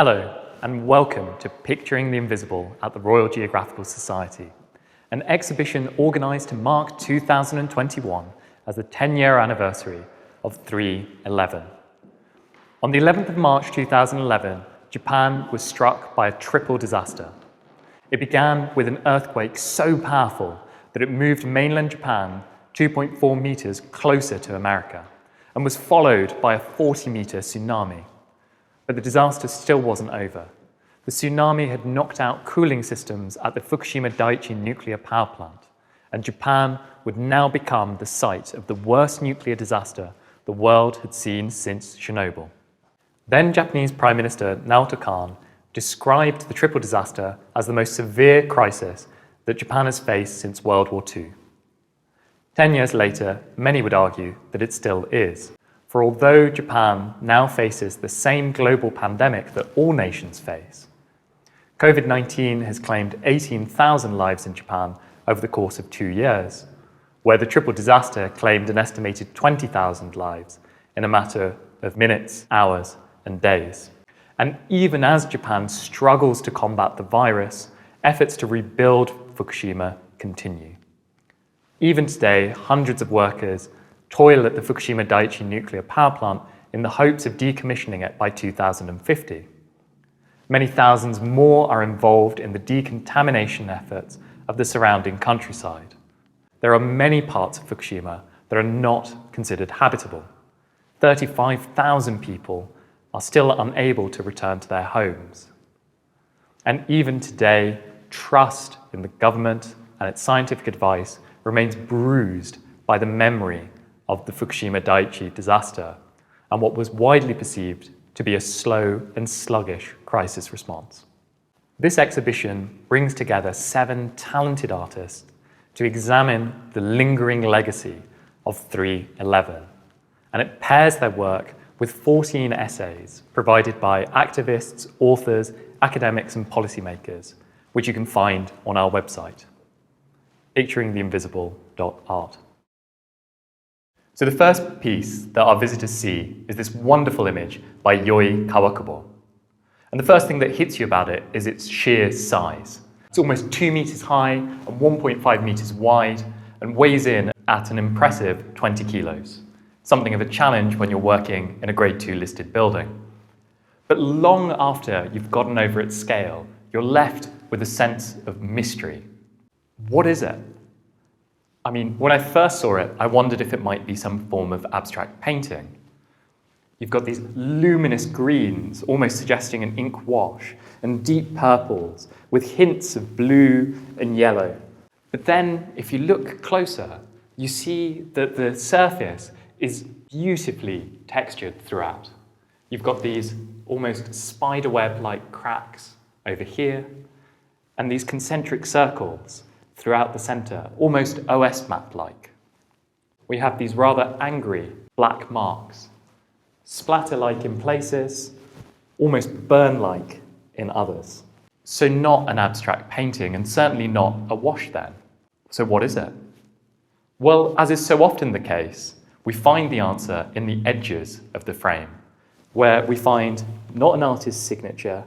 Hello, and welcome to Picturing the Invisible at the Royal Geographical Society, an exhibition organised to mark 2021 as the 10-year anniversary of 3/11. On the 11th of March 2011, Japan was struck by a triple disaster. It began with an earthquake so powerful that it moved mainland Japan 2.4 metres closer to America and was followed by a 40-metre tsunami. But the disaster still wasn't over. The tsunami had knocked out cooling systems at the Fukushima Daiichi nuclear power plant, and Japan would now become the site of the worst nuclear disaster the world had seen since Chernobyl. Then Japanese Prime Minister Naoto Kan described the triple disaster as the most severe crisis that Japan has faced since World War II. 10 years later, many would argue that it still is. For although Japan now faces the same global pandemic that all nations face, COVID-19 has claimed 18,000 lives in Japan over the course of 2 years, where the triple disaster claimed an estimated 20,000 lives in a matter of minutes, hours, and days. And even as Japan struggles to combat the virus, efforts to rebuild Fukushima continue. Even today, hundreds of workers toil at the Fukushima Daiichi nuclear power plant in the hopes of decommissioning it by 2050. Many thousands more are involved in the decontamination efforts of the surrounding countryside. There are many parts of Fukushima that are not considered habitable. 35,000 people are still unable to return to their homes. And even today, trust in the government and its scientific advice remains bruised by the memory of the Fukushima Daiichi disaster and what was widely perceived to be a slow and sluggish crisis response. This exhibition brings together 7 talented artists to examine the lingering legacy of 3/11, and it pairs their work with 14 essays provided by activists, authors, academics and policymakers, which you can find on our website, picturingtheinvisible.art. So the first piece that our visitors see is this wonderful image by Yoi Kawakubo. And the first thing that hits you about it is its sheer size. It's almost 2 meters high and 1.5 meters wide and weighs in at an impressive 20 kilos. Something of a challenge when you're working in a grade 2 listed building. But long after you've gotten over its scale, you're left with a sense of mystery. What is it? I mean, when I first saw it, I wondered if it might be some form of abstract painting. You've got these luminous greens, almost suggesting an ink wash, and deep purples, with hints of blue and yellow. But then, if you look closer, you see that the surface is beautifully textured throughout. You've got these almost spiderweb-like cracks over here, and these concentric circles throughout the center, almost OS map-like. We have these rather angry black marks, splatter-like in places, almost burn-like in others. So not an abstract painting, and certainly not a wash then. So what is it? Well, as is so often the case, we find the answer in the edges of the frame, where we find not an artist's signature,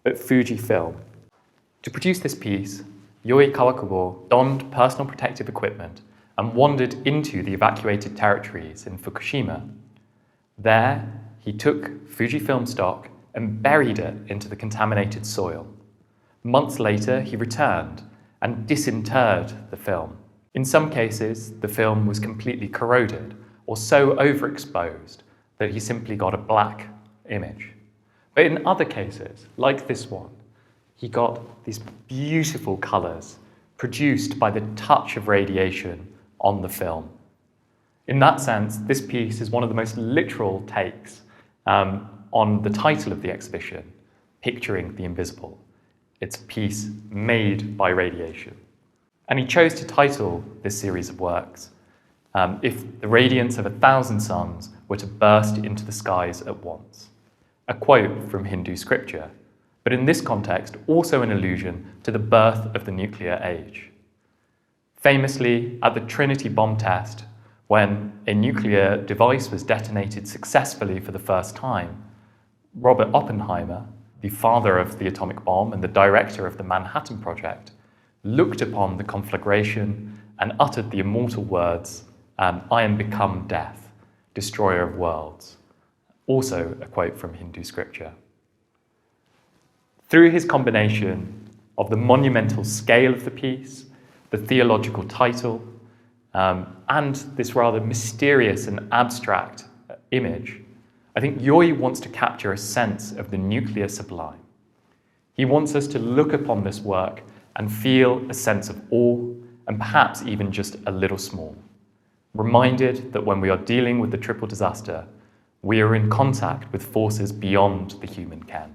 but Fujifilm. To produce this piece, Yoi Kawakubo donned personal protective equipment and wandered into the evacuated territories in Fukushima. There, he took Fujifilm stock and buried it into the contaminated soil. Months later, he returned and disinterred the film. In some cases, the film was completely corroded or so overexposed that he simply got a black image. But in other cases, like this one, he got these beautiful colours produced by the touch of radiation on the film. In that sense, this piece is one of the most literal takes on the title of the exhibition, Picturing the Invisible. It's a piece made by radiation. And he chose to title this series of works, If the Radiance of 1,000 Suns Were to Burst into the Skies at Once, a quote from Hindu scripture, but in this context also an allusion to the birth of the nuclear age. Famously, at the Trinity bomb test, when a nuclear device was detonated successfully for the first time, Robert Oppenheimer, the father of the atomic bomb and the director of the Manhattan Project, looked upon the conflagration and uttered the immortal words, "I am become death, destroyer of worlds." Also a quote from Hindu scripture. Through his combination of the monumental scale of the piece, the theological title, and this rather mysterious and abstract image, I think Yoi wants to capture a sense of the nuclear sublime. He wants us to look upon this work and feel a sense of awe, and perhaps even just a little small, reminded that when we are dealing with the triple disaster, we are in contact with forces beyond the human ken.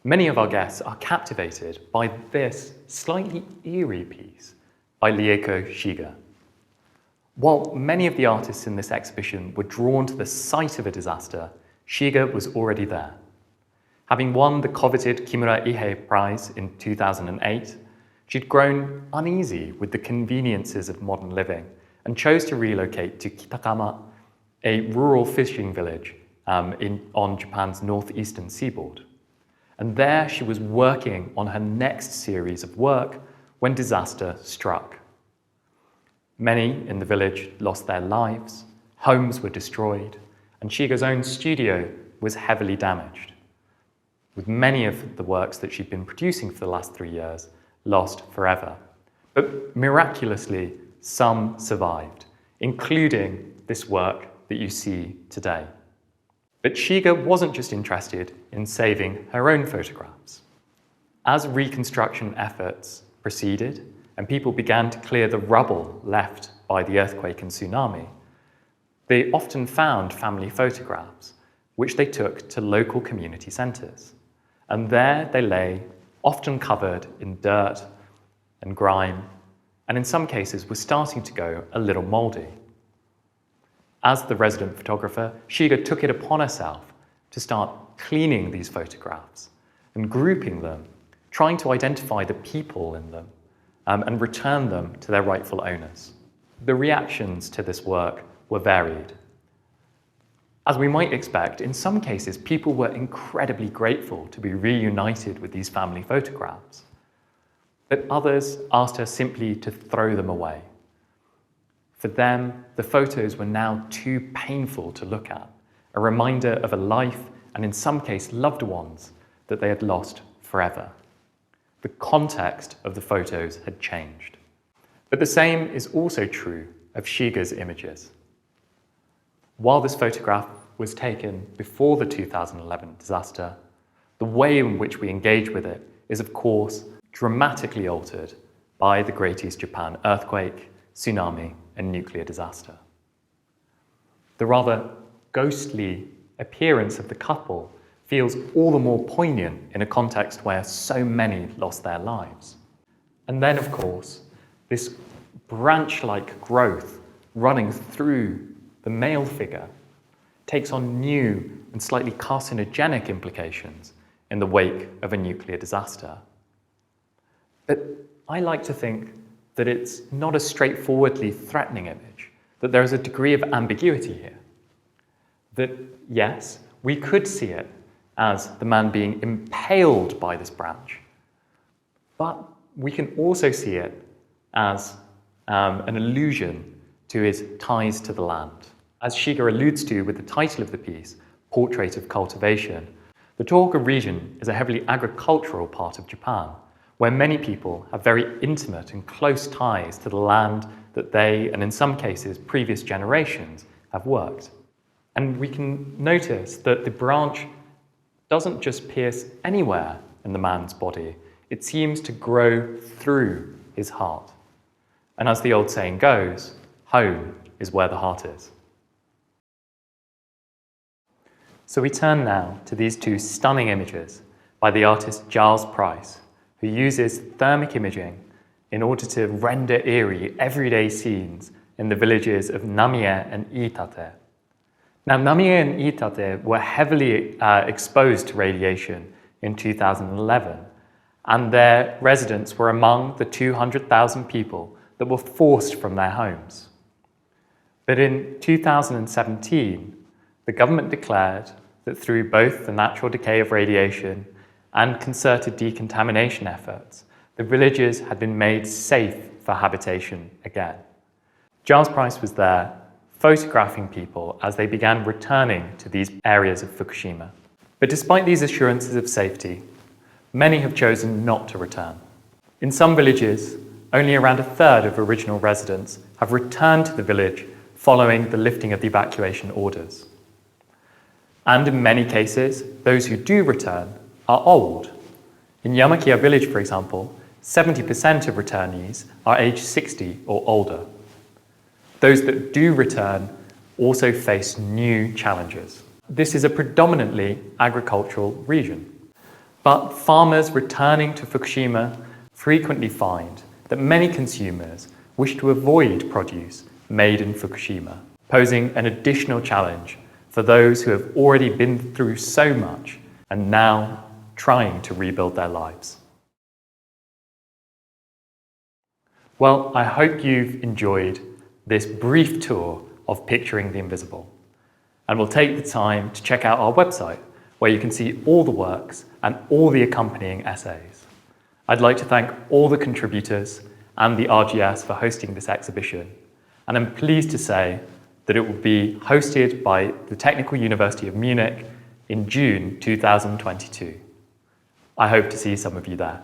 Many of our guests are captivated by this slightly eerie piece by Rieko Shiga. While many of the artists in this exhibition were drawn to the site of a disaster, Shiga was already there. Having won the coveted Kimura Ihe Prize in 2008, she'd grown uneasy with the conveniences of modern living and chose to relocate to Kitakama, a rural fishing village on Japan's northeastern seaboard. And there she was working on her next series of work when disaster struck. Many in the village lost their lives, homes were destroyed, and Shiga's own studio was heavily damaged, with many of the works that she'd been producing for the last 3 years lost forever. But miraculously, some survived, including this work that you see today. But Shiga wasn't just interested in saving her own photographs. As reconstruction efforts proceeded and people began to clear the rubble left by the earthquake and tsunami, they often found family photographs, which they took to local community centres. And there they lay, often covered in dirt and grime, and in some cases were starting to go a little mouldy. As the resident photographer, Shiga took it upon herself to start cleaning these photographs and grouping them, trying to identify the people in them and return them to their rightful owners. The reactions to this work were varied. As we might expect, in some cases, people were incredibly grateful to be reunited with these family photographs. But others asked her simply to throw them away. For them, the photos were now too painful to look at, a reminder of a life and in some cases loved ones that they had lost forever. The context of the photos had changed. But the same is also true of Shiga's images. While this photograph was taken before the 2011 disaster, the way in which we engage with it is, of course, dramatically altered by the Great East Japan earthquake, tsunami, and nuclear disaster. The rather ghostly appearance of the couple feels all the more poignant in a context where so many lost their lives. And then, of course, this branch-like growth running through the male figure takes on new and slightly carcinogenic implications in the wake of a nuclear disaster. But I like to think that it's not a straightforwardly threatening image, that there is a degree of ambiguity here. That, yes, we could see it as the man being impaled by this branch, but we can also see it as an allusion to his ties to the land. As Shiga alludes to with the title of the piece, Portrait of Cultivation, the Tohoku region is a heavily agricultural part of Japan, where many people have very intimate and close ties to the land that they, and in some cases previous generations, have worked. And we can notice that the branch doesn't just pierce anywhere in the man's body, it seems to grow through his heart. And as the old saying goes, home is where the heart is. So we turn now to these two stunning images by the artist Giles Price, who uses thermic imaging in order to render eerie everyday scenes in the villages of Namie and Iitate. Now, Namie and Iitate were heavily exposed to radiation in 2011, and their residents were among the 200,000 people that were forced from their homes. But in 2017, the government declared that through both the natural decay of radiation and concerted decontamination efforts, the villages had been made safe for habitation again. Giles Price was there, photographing people as they began returning to these areas of Fukushima. But despite these assurances of safety, many have chosen not to return. In some villages, only around a third of original residents have returned to the village following the lifting of the evacuation orders. And in many cases, those who do return are old. In Yamakiya village, for example, 70% of returnees are aged 60 or older. Those that do return also face new challenges. This is a predominantly agricultural region. But farmers returning to Fukushima frequently find that many consumers wish to avoid produce made in Fukushima, posing an additional challenge for those who have already been through so much and now trying to rebuild their lives. Well, I hope you've enjoyed this brief tour of Picturing the Invisible, and we'll take the time to check out our website where you can see all the works and all the accompanying essays. I'd like to thank all the contributors and the RGS for hosting this exhibition, and I'm pleased to say that it will be hosted by the Technical University of Munich in June 2022. I hope to see some of you there.